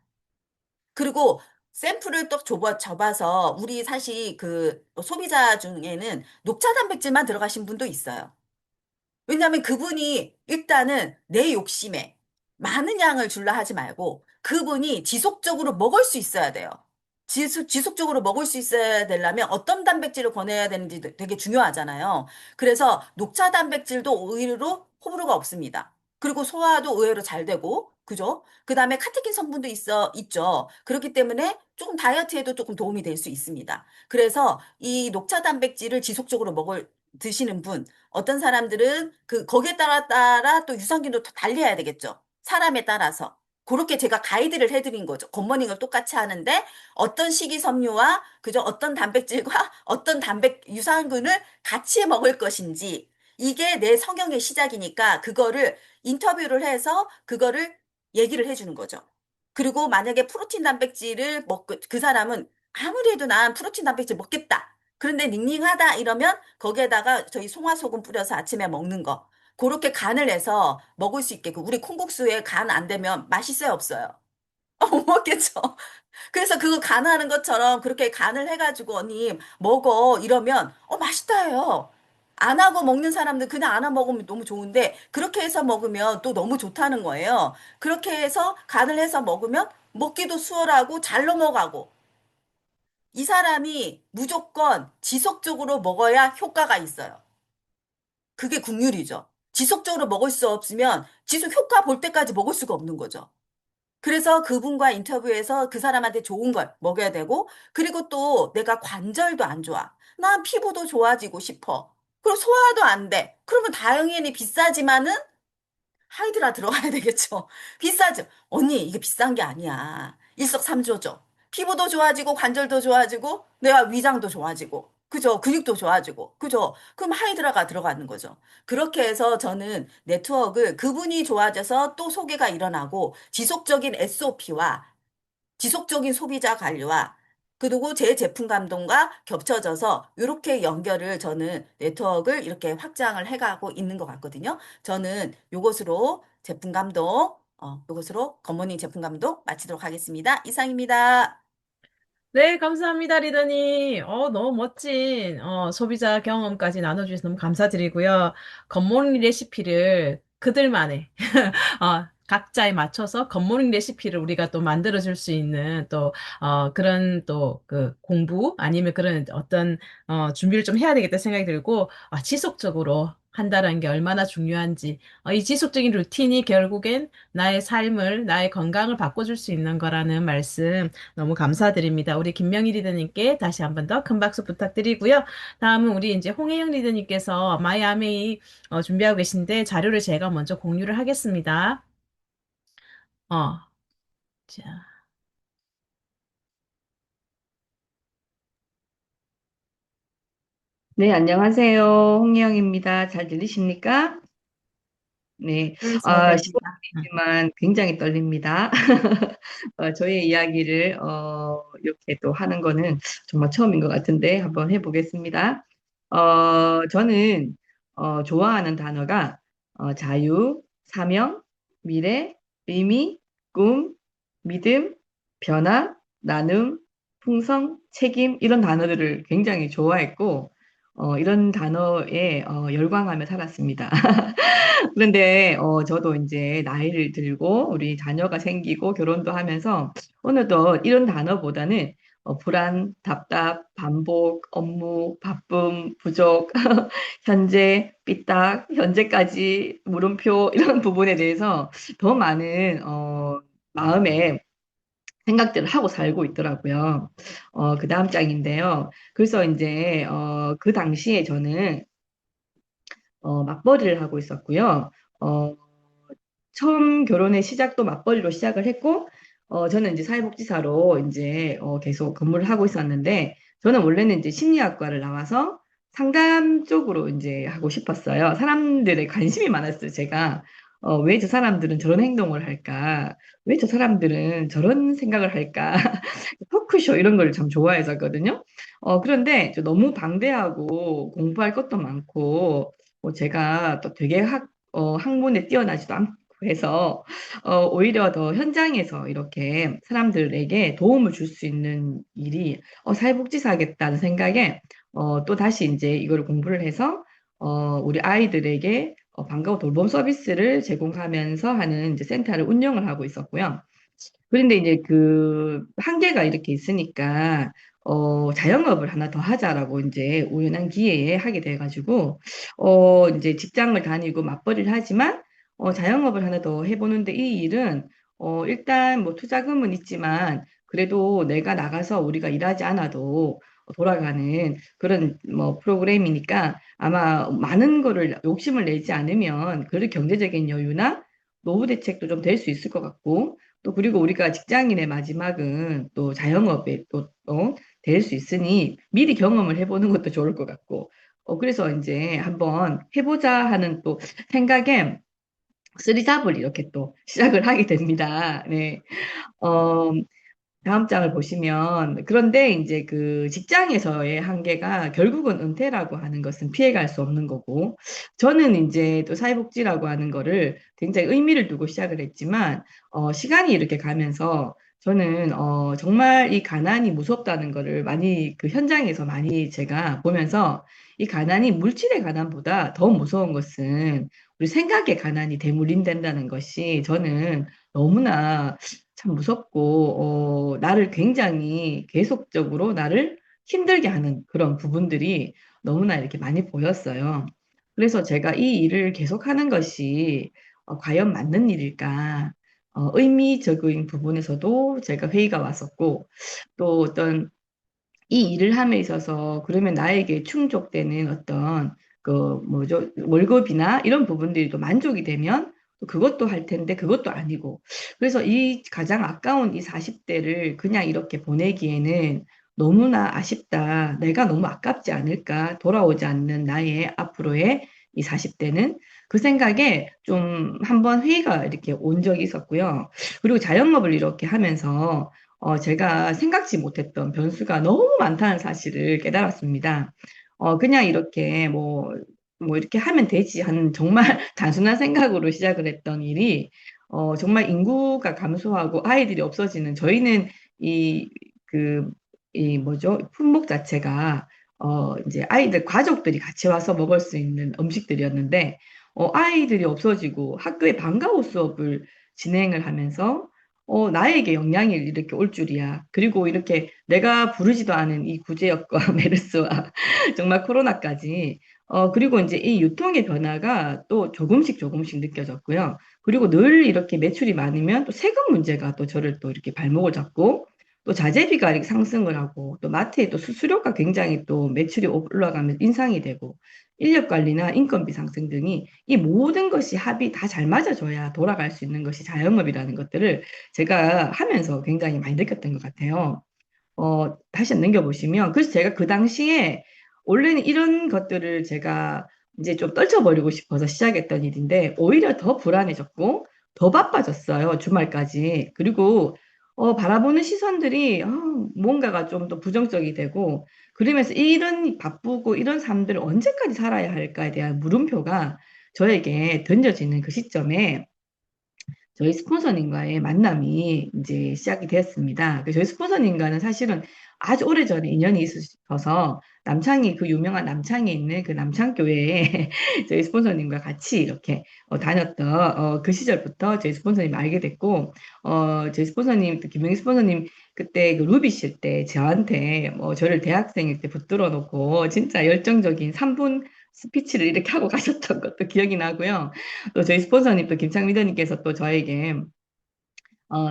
그리고 샘플을 또 접어서 우리 사실 그 소비자 중에는 녹차 단백질만 들어가신 분도 있어요. 왜냐하면 그분이 일단은 내 욕심에 많은 양을 줄라 하지 말고 그분이 지속적으로 먹을 수 있어야 돼요. 지속적으로 먹을 수 있어야 되려면 어떤 단백질을 권해야 되는지 되게 중요하잖아요. 그래서 녹차 단백질도 의외로 호불호가 없습니다. 그리고 소화도 의외로 잘 되고, 그죠? 그 다음에 카테킨 성분도 있죠. 그렇기 때문에 조금 다이어트에도 조금 도움이 될 수 있습니다. 그래서 이 녹차 단백질을 지속적으로 드시는 분, 어떤 사람들은 거기에 따라 또 유산균도 더 달리해야 되겠죠. 사람에 따라서. 그렇게 제가 가이드를 해드린 거죠. 굿모닝을 똑같이 하는데 어떤 식이섬유와 그죠? 어떤 단백질과 어떤 유산균을 같이 먹을 것인지 이게 내 성형의 시작이니까 그거를 인터뷰를 해서 그거를 얘기를 해주는 거죠. 그리고 만약에 프로틴 단백질을 먹고 그 사람은 아무리 해도 난 프로틴 단백질 먹겠다. 그런데 닝닝하다 이러면 거기에다가 저희 송화소금 뿌려서 아침에 먹는 거. 그렇게 간을 해서 먹을 수 있게. 우리 콩국수에 간 안 되면 맛있어요, 없어요? 못 먹겠죠. 그래서 그거 간하는 것처럼 그렇게 간을 해가지고 언니 먹어 이러면 맛있다 해요. 안 하고 먹는 사람들 그냥 안 하고 먹으면 너무 좋은데 그렇게 해서 먹으면 또 너무 좋다는 거예요. 그렇게 해서 간을 해서 먹으면 먹기도 수월하고 잘 넘어가고 이 사람이 무조건 지속적으로 먹어야 효과가 있어요. 그게 국룰이죠. 지속적으로 먹을 수 없으면 지속 효과 볼 때까지 먹을 수가 없는 거죠. 그래서 그분과 인터뷰에서 그 사람한테 좋은 걸 먹여야 되고, 그리고 또 내가 관절도 안 좋아. 난 피부도 좋아지고 싶어. 그리고 소화도 안 돼. 그러면 당연히 비싸지만은 하이드라 들어가야 되겠죠. 비싸죠. 언니, 이게 비싼 게 아니야. 일석삼조죠. 피부도 좋아지고, 관절도 좋아지고, 내가 위장도 좋아지고, 그죠? 근육도 좋아지고, 그죠? 그럼 하이드라가 들어가는 거죠. 그렇게 해서 저는 네트워크, 그분이 좋아져서 또 소개가 일어나고, 지속적인 SOP와 지속적인 소비자 관리와 그리고 제 제품 감동과 겹쳐져서 이렇게 연결을 저는 네트워크를 이렇게 확장을 해가고 있는 것 같거든요. 저는 요것으로 제품 감동, 요것으로 굿모닝 제품 감동 마치도록 하겠습니다. 이상입니다. 네, 감사합니다, 리더님. 너무 멋진, 소비자 경험까지 나눠주셔서 너무 감사드리고요. 겉모르는 레시피를 그들만의, 각자에 맞춰서 겉모르는 레시피를 우리가 또 만들어줄 수 있는 또, 그런 또 그 공부 아니면 그런 어떤, 준비를 좀 해야 되겠다 생각이 들고, 지속적으로 한다는 게 얼마나 중요한지, 이 지속적인 루틴이 결국엔 나의 삶을, 나의 건강을 바꿔줄 수 있는 거라는 말씀, 너무 감사드립니다. 우리 김명희 리더님께 다시 한번 더 큰 박수 부탁드리고요. 다음은 우리 이제 홍혜영 리더님께서 마이아메이 준비하고 계신데 자료를 제가 먼저 공유를 하겠습니다. 어, 자. 네, 안녕하세요. 홍희영입니다. 잘 들리십니까? 네, 네, 잘 됩니다. 시원하지만 굉장히 떨립니다. 저의 이야기를 이렇게 또 하는 거는 정말 처음인 것 같은데 한번 해보겠습니다. 저는 좋아하는 단어가 자유, 사명, 미래, 의미, 꿈, 믿음, 변화, 나눔, 풍성, 책임 이런 단어들을 굉장히 좋아했고 이런 단어에 열광하며 살았습니다. 그런데 저도 이제 나이를 들고 우리 자녀가 생기고 결혼도 하면서 어느덧 이런 단어보다는 불안, 답답, 반복, 업무, 바쁨, 부족, 현재, 삐딱, 현재까지 물음표 이런 부분에 대해서 더 많은 마음에 생각들을 하고 살고 있더라고요. 그 다음 장인데요. 그래서 이제 그 당시에 저는 맞벌이를 하고 있었고요. 어, 처음 결혼의 시작도 맞벌이로 시작을 했고, 저는 이제 사회복지사로 이제 계속 근무를 하고 있었는데, 저는 원래는 이제 심리학과를 나와서 상담 쪽으로 이제 하고 싶었어요. 사람들의 관심이 많았어요, 제가. 왜 저 사람들은 저런 행동을 할까? 왜 저 사람들은 저런 생각을 할까? 토크쇼 이런 걸 참 좋아했었거든요. 그런데 저 너무 방대하고 공부할 것도 많고, 제가 또 되게 학문에 뛰어나지도 않고 해서, 오히려 더 현장에서 이렇게 사람들에게 도움을 줄 수 있는 일이, 사회복지사 하겠다는 생각에, 또 다시 이제 이걸 공부를 해서, 우리 아이들에게 방과후 돌봄 서비스를 제공하면서 하는 이제 센터를 운영을 하고 있었고요. 그런데 이제 그 한계가 이렇게 있으니까 자영업을 하나 더 하자라고 이제 우연한 기회에 하게 돼가지고 이제 직장을 다니고 맞벌이를 하지만 자영업을 하나 더 해보는데 이 일은 일단 뭐 투자금은 있지만 그래도 내가 나가서 우리가 일하지 않아도 돌아가는 그런 뭐 프로그램이니까 아마 많은 거를 욕심을 내지 않으면 그런 경제적인 여유나 노후 대책도 좀 될 수 있을 것 같고 또 그리고 우리가 직장인의 마지막은 또 자영업에 또 될 수 있으니 미리 경험을 해보는 것도 좋을 것 같고 그래서 이제 한번 해보자 하는 또 생각에 쓰리잡을 이렇게 또 시작을 하게 됩니다. 네. 어, 다음 장을 보시면, 그런데 이제 그 직장에서의 한계가 결국은 은퇴라고 하는 것은 피해갈 수 없는 거고, 저는 이제 또 사회복지라고 하는 거를 굉장히 의미를 두고 시작을 했지만, 시간이 이렇게 가면서 저는, 정말 이 가난이 무섭다는 거를 많이 그 현장에서 많이 제가 보면서 이 가난이 물질의 가난보다 더 무서운 것은 우리 생각의 가난이 대물림된다는 것이 저는 너무나 참 무섭고, 나를 굉장히 계속적으로 나를 힘들게 하는 그런 부분들이 너무나 이렇게 많이 보였어요. 그래서 제가 이 일을 계속하는 것이 과연 맞는 일일까? 의미적인 부분에서도 제가 회의가 왔었고, 또 어떤 이 일을 함에 있어서 그러면 나에게 충족되는 어떤 그 뭐죠 월급이나 이런 부분들이 또 만족이 되면 또 그것도 할 텐데 그것도 아니고 그래서 이 가장 아까운 이 40대를 그냥 이렇게 보내기에는 너무나 아쉽다. 내가 너무 아깝지 않을까? 돌아오지 않는 나의 앞으로의 이 40대는 그 생각에 좀 한번 회의가 이렇게 온 적이 있었고요. 그리고 자영업을 이렇게 하면서 제가 생각지 못했던 변수가 너무 많다는 사실을 깨달았습니다. 그냥 이렇게 뭐 이렇게 하면 되지 하는 정말 단순한 생각으로 시작을 했던 일이, 정말 인구가 감소하고 아이들이 없어지는 저희는 이, 그, 이 뭐죠? 품목 자체가, 이제 아이들, 가족들이 같이 와서 먹을 수 있는 음식들이었는데, 아이들이 없어지고 학교에 방과후 수업을 진행을 하면서 나에게 영향이 이렇게 올 줄이야. 그리고 이렇게 내가 부르지도 않은 이 구제역과 메르스와 정말 코로나까지. 그리고 이제 이 유통의 변화가 또 조금씩 조금씩 느껴졌고요. 그리고 늘 이렇게 매출이 많으면 또 세금 문제가 또 저를 또 이렇게 발목을 잡고 또 자재비가 이렇게 상승을 하고 또 마트에 또 수수료가 굉장히 또 매출이 올라가면 인상이 되고 인력 관리나 인건비 상승 등이 이 모든 것이 합이 다 잘 맞아줘야 돌아갈 수 있는 것이 자영업이라는 것들을 제가 하면서 굉장히 많이 느꼈던 것 같아요. 다시 넘겨보시면, 그래서 제가 그 당시에, 원래는 이런 것들을 제가 이제 좀 떨쳐버리고 싶어서 시작했던 일인데, 오히려 더 불안해졌고, 더 바빠졌어요, 주말까지. 그리고, 바라보는 시선들이, 뭔가가 좀 더 부정적이 되고, 그러면서 이런 바쁘고 이런 삶들을 언제까지 살아야 할까에 대한 물음표가 저에게 던져지는 그 시점에, 저희 스폰서님과의 만남이 이제 시작이 되었습니다. 저희 스폰서님과는 사실은 아주 오래전에 인연이 있으셔서 남창이 그 유명한 남창에 있는 그 남창교회에 저희 스폰서님과 같이 이렇게 다녔던 그 시절부터 저희 스폰서님 알게 됐고 저희 스폰서님 또 김영희 스폰서님 그때 그 루비실 때 저한테 저를 대학생일 때 붙들어 놓고 진짜 열정적인 3분 스피치를 이렇게 하고 가셨던 것도 기억이 나고요. 또 저희 스폰서님 또 김창 리더님께서 또 저에게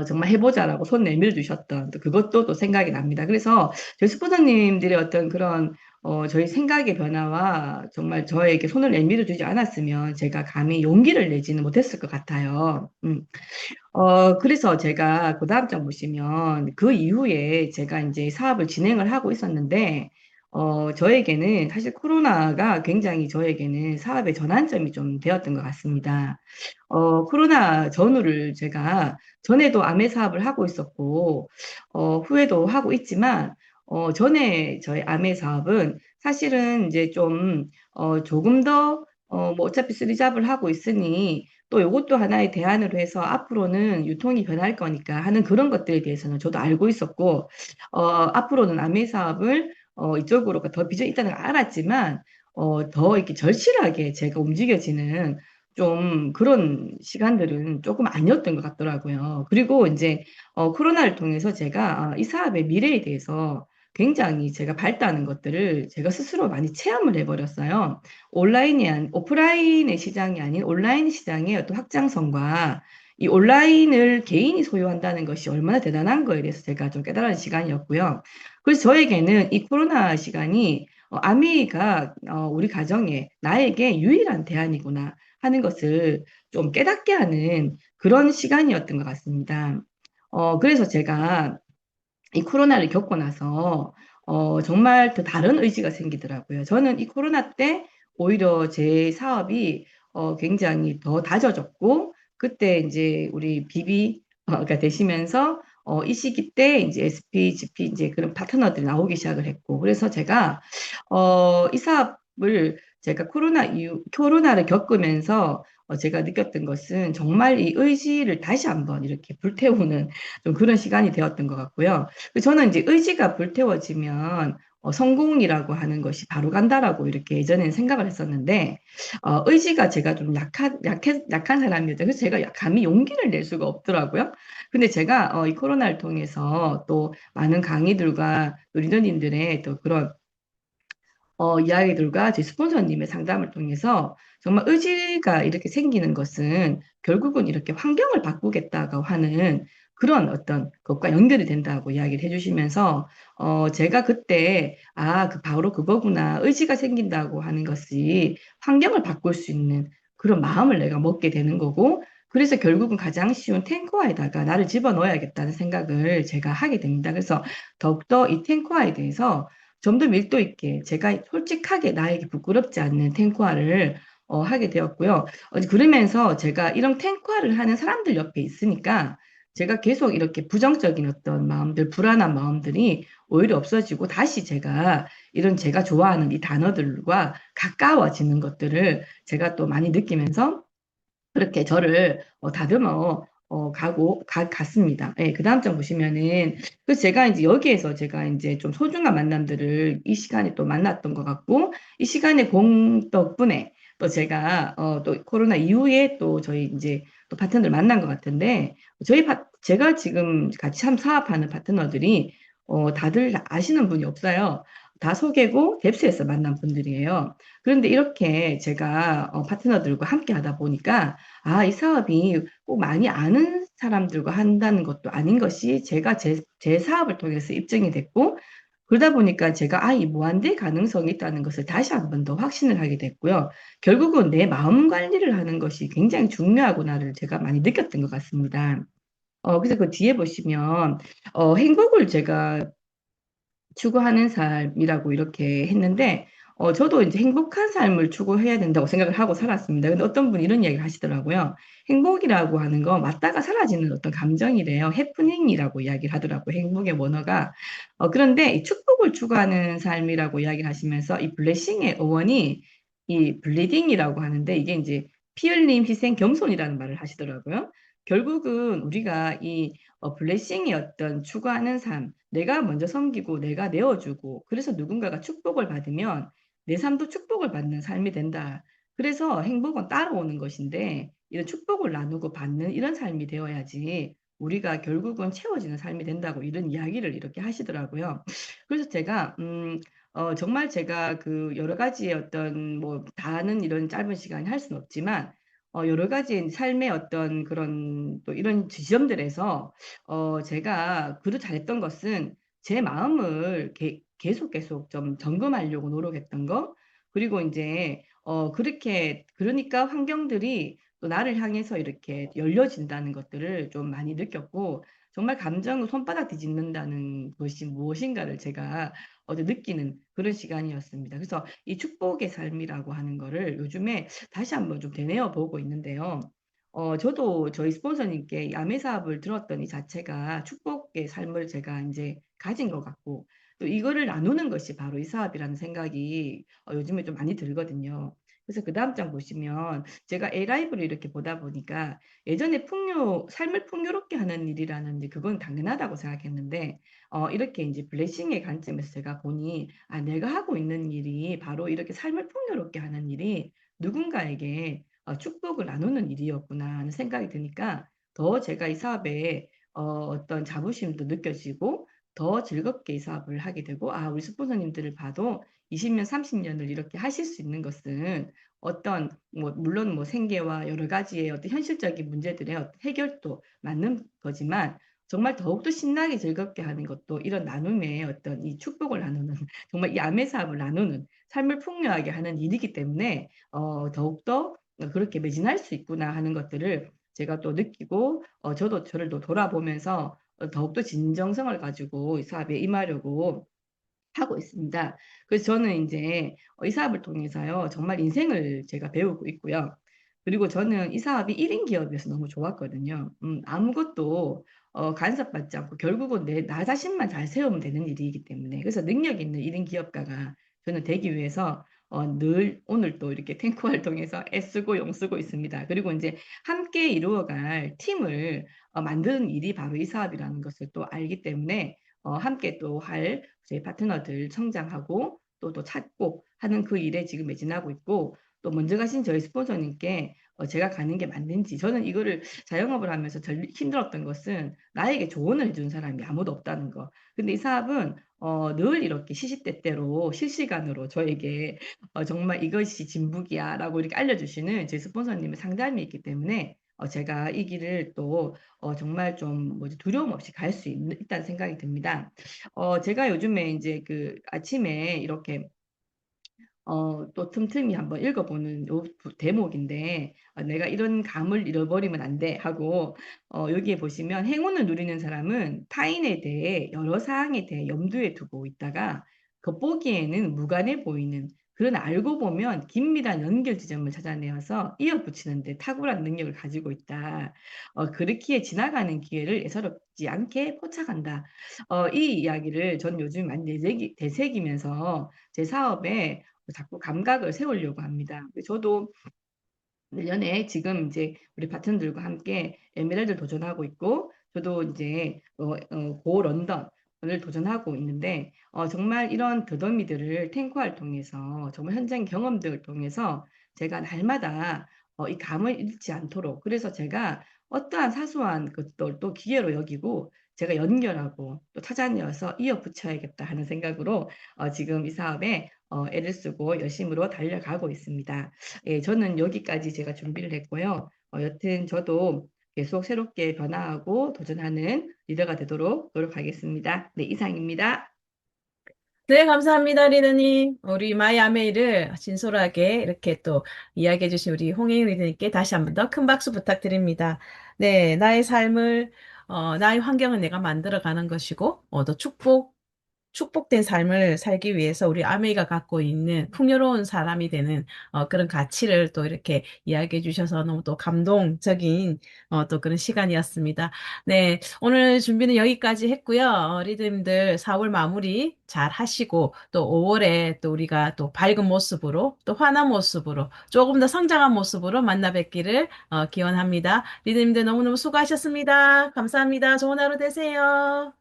정말 해보자라고 손 내밀어 주셨던 또 그것도 또 생각이 납니다. 그래서 저희 스폰서님들의 어떤 그런 저희 생각의 변화와 정말 저에게 손을 내밀어 주지 않았으면 제가 감히 용기를 내지는 못했을 것 같아요. 그래서 제가 그 다음 장 보시면 그 이후에 제가 이제 사업을 진행을 하고 있었는데, 저에게는 사실 코로나가 굉장히 저에게는 사업의 전환점이 좀 되었던 것 같습니다. 코로나 전후를 제가 전에도 아메 사업을 하고 있었고, 후에도 하고 있지만, 전에 저희 아메 사업은 사실은 이제 좀, 조금 더, 뭐 어차피 쓰리잡을 하고 있으니 또 이것도 하나의 대안으로 해서 앞으로는 유통이 변할 거니까 하는 그런 것들에 대해서는 저도 알고 있었고, 앞으로는 아메 사업을 이쪽으로 더 빚어 있다는 걸 알았지만, 더 이렇게 절실하게 제가 움직여지는 좀 그런 시간들은 조금 아니었던 것 같더라고요. 그리고 이제 코로나를 통해서 제가 이 사업의 미래에 대해서 굉장히 제가 밝다는 것들을 제가 스스로 많이 체험을 해버렸어요. 오프라인의 시장이 아닌 온라인 시장의 어떤 확장성과 이 온라인을 개인이 소유한다는 것이 얼마나 대단한 거에 대해서 제가 좀 깨달은 시간이었고요. 그래서 저에게는 이 코로나 시간이 아미가 우리 가정에 나에게 유일한 대안이구나 하는 것을 좀 깨닫게 하는 그런 시간이었던 것 같습니다. 그래서 제가 이 코로나를 겪고 나서 정말 더 다른 의지가 생기더라고요. 저는 이 코로나 때 오히려 제 사업이 굉장히 더 다져졌고 그때 이제 우리 비비가 되시면서 이 시기 때 이제 SPGP 이제 그런 파트너들이 나오기 시작을 했고 그래서 제가 이 사업을 제가 코로나를 겪으면서 제가 느꼈던 것은 정말 이 의지를 다시 한번 이렇게 불태우는 좀 그런 시간이 되었던 것 같고요. 저는 이제 의지가 불태워지면 성공이라고 하는 것이 바로 간다라고 이렇게 예전에는 생각을 했었는데, 의지가 제가 좀 약한 사람이었죠. 그래서 제가 감히 용기를 낼 수가 없더라고요. 근데 제가 이 코로나를 통해서 또 많은 강의들과 또 리더님들의 또 그런 이야기들과 제 스폰서님의 상담을 통해서 정말 의지가 이렇게 생기는 것은 결국은 이렇게 환경을 바꾸겠다고 하는 그런 어떤 것과 연결이 된다고 이야기를 해주시면서 제가 그때 바로 그거구나 의지가 생긴다고 하는 것이 환경을 바꿀 수 있는 그런 마음을 내가 먹게 되는 거고 그래서 결국은 가장 쉬운 탱커와에다가 나를 집어넣어야겠다는 생각을 제가 하게 됩니다. 그래서 더욱더 이 탱커와에 대해서 좀 더 밀도 있게 제가 솔직하게 나에게 부끄럽지 않는 탱고화를 하게 되었고요. 그러면서 제가 이런 탱고화를 하는 사람들 옆에 있으니까 제가 계속 이렇게 부정적인 어떤 마음들, 불안한 마음들이 오히려 없어지고 다시 제가 이런 제가 좋아하는 이 단어들과 가까워지는 것들을 제가 또 많이 느끼면서 그렇게 저를 다듬어 갔습니다. 예, 그 다음 장 보시면은, 그 제가 이제 여기에서 제가 이제 좀 소중한 만남들을 이 시간에 또 만났던 것 같고, 이 시간의 공 덕분에 또 제가, 또 코로나 이후에 또 저희 이제 또 파트너를 만난 것 같은데, 제가 지금 같이 사업하는 파트너들이, 다들 아시는 분이 없어요. 다 소개고 뎁스에서 만난 분들이에요. 그런데 이렇게 제가 파트너들과 함께 하다 보니까 이 사업이 꼭 많이 아는 사람들과 한다는 것도 아닌 것이 제가 제 사업을 통해서 입증이 됐고, 그러다 보니까 제가 이 무한대 가능성이 있다는 것을 다시 한 번 더 확신을 하게 됐고요. 결국은 내 마음 관리를 하는 것이 굉장히 중요하구나를 제가 많이 느꼈던 것 같습니다. 그래서 그 뒤에 보시면, 행복을 제가 추구하는 삶이라고 이렇게 했는데, 저도 이제 행복한 삶을 추구해야 된다고 생각을 하고 살았습니다. 근데 어떤 분이 이런 이야기를 하시더라고요. 행복이라고 하는 건 왔다가 사라지는 어떤 감정이래요. 해프닝이라고 이야기를 하더라고요. 행복의 원어가. 그런데 이 축복을 추구하는 삶이라고 이야기를 하시면서 이 블레싱의 어원이 이 블리딩이라고 하는데 이게 이제 피 흘림, 희생, 겸손이라는 말을 하시더라고요. 결국은 우리가 이 블레싱이 어떤 추구하는 삶, 내가 먼저 섬기고 내가 내어주고 그래서 누군가가 축복을 받으면 내 삶도 축복을 받는 삶이 된다. 그래서 행복은 따라오는 것인데 이런 축복을 나누고 받는 이런 삶이 되어야지 우리가 결국은 채워지는 삶이 된다고 이런 이야기를 이렇게 하시더라고요. 그래서 제가 정말 제가 그 여러 가지의 어떤 뭐 다는 이런 짧은 시간에 할 수는 없지만 여러 가지 삶의 어떤 그런 또 이런 지점들에서 제가 그도 잘했던 것은 제 마음을 계속 좀 점검하려고 노력했던 거. 그리고 이제, 그러니까 환경들이 또 나를 향해서 이렇게 열려진다는 것들을 좀 많이 느꼈고, 정말 감정을 손바닥 뒤집는다는 것이 무엇인가를 제가 어제 느끼는 그런 시간이었습니다. 그래서 이 축복의 삶이라고 하는 거를 요즘에 다시 한번 좀 되뇌어 보고 있는데요. 저도 저희 스폰서님께 이 아메 사업을 들었던 이 자체가 축복의 삶을 제가 이제 가진 것 같고, 또 이거를 나누는 것이 바로 이 사업이라는 생각이 요즘에 좀 많이 들거든요. 그래서 그 다음 장 보시면 제가 A라이브를 이렇게 보다 보니까 예전에 삶을 풍요롭게 하는 일이라는 이제 그건 당연하다고 생각했는데 이렇게 이제 블레싱의 관점에서 제가 보니 내가 하고 있는 일이 바로 이렇게 삶을 풍요롭게 하는 일이 누군가에게 축복을 나누는 일이었구나 하는 생각이 드니까 더 제가 이 사업에 어떤 자부심도 느껴지고 더 즐겁게 이 사업을 하게 되고 우리 스폰서님들을 봐도 20년, 30년을 이렇게 하실 수 있는 것은 어떤 물론 생계와 여러 가지의 어떤 현실적인 문제들의 어떤 해결도 맞는 거지만 정말 더욱더 신나게 즐겁게 하는 것도 이런 나눔의 어떤 이 축복을 나누는 정말 이 아메 사업을 나누는 삶을 풍요하게 하는 일이기 때문에 더욱더 그렇게 매진할 수 있구나 하는 것들을 제가 또 느끼고 저도 저를 또 돌아보면서 더욱더 진정성을 가지고 이 사업에 임하려고 하고 있습니다. 그래서 저는 이제 이 사업을 통해서요, 정말 인생을 제가 배우고 있고요. 그리고 저는 이 사업이 1인 기업이어서 너무 좋았거든요. 아무것도 간섭받지 않고 결국은 나 자신만 잘 세우면 되는 일이기 때문에. 그래서 능력 있는 1인 기업가가 저는 되기 위해서 늘 오늘 또 이렇게 탱크화를 통해서 애쓰고 용쓰고 있습니다. 그리고 이제 함께 이루어갈 팀을 만드는 일이 바로 이 사업이라는 것을 또 알기 때문에 함께 또 할 저희 파트너들 성장하고 또 찾고 하는 그 일에 지금 매진하고 있고 또 먼저 가신 저희 스폰서님께 제가 가는 게 맞는지 저는 이거를 자영업을 하면서 제일 힘들었던 것은 나에게 조언을 해주는 사람이 아무도 없다는 거. 근데 이 사업은 늘 이렇게 시시때때로 실시간으로 저에게 정말 이것이 진북이야라고 이렇게 알려주시는 제 스폰서님의 상담이 있기 때문에 제가 이 길을 또 정말 좀 뭐지 두려움 없이 갈 수 있다는 생각이 듭니다. 제가 요즘에 이제 그 아침에 이렇게 또 틈틈이 한번 읽어보는 요 대목인데 내가 이런 감을 잃어버리면 안 돼 하고 여기에 보시면 행운을 누리는 사람은 타인에 대해 여러 사항에 대해 염두에 두고 있다가 겉보기에는 무관해 보이는 그런 알고 보면 긴밀한 연결 지점을 찾아내어서 이어붙이는 데 탁월한 능력을 가지고 있다. 그렇기에 지나가는 기회를 예사롭지 않게 포착한다. 이 이야기를 전 요즘 많이 되새기면서 제 사업에 자꾸 감각을 세우려고 합니다. 저도 내년에 지금 이제 우리 파트너들과 함께 에메랄드 도전하고 있고, 저도 이제 고 런던을 도전하고 있는데, 정말 이런 더더미들을 탱커를 통해서, 정말 현장 경험들을 통해서 제가 날마다 이 감을 잃지 않도록, 그래서 제가 어떠한 사소한 것들도 기회로 여기고, 제가 연결하고 또 찾아내어서 이어붙여야겠다 하는 생각으로 지금 이 사업에 애를 쓰고 열심으로 달려가고 있습니다. 예, 저는 여기까지 제가 준비를 했고요. 여튼 저도 계속 새롭게 변화하고 도전하는 리더가 되도록 노력하겠습니다. 네, 이상입니다. 네, 감사합니다, 리더님. 우리 마이 아메이를 진솔하게 이렇게 또 이야기해 주신 우리 홍혜인 리더님께 다시 한번 더 큰 박수 부탁드립니다. 네, 나의 삶을, 나의 환경을 내가 만들어가는 것이고, 또 축복된 삶을 살기 위해서 우리 아메이가 갖고 있는 풍요로운 사람이 되는 그런 가치를 또 이렇게 이야기해 주셔서 너무 또 감동적인 또 그런 시간이었습니다. 네, 오늘 준비는 여기까지 했고요. 리드님들 4월 마무리 잘 하시고 또 5월에 또 우리가 또 밝은 모습으로 또 환한 모습으로 조금 더 성장한 모습으로 만나 뵙기를 기원합니다. 리드님들 너무너무 수고하셨습니다. 감사합니다. 좋은 하루 되세요.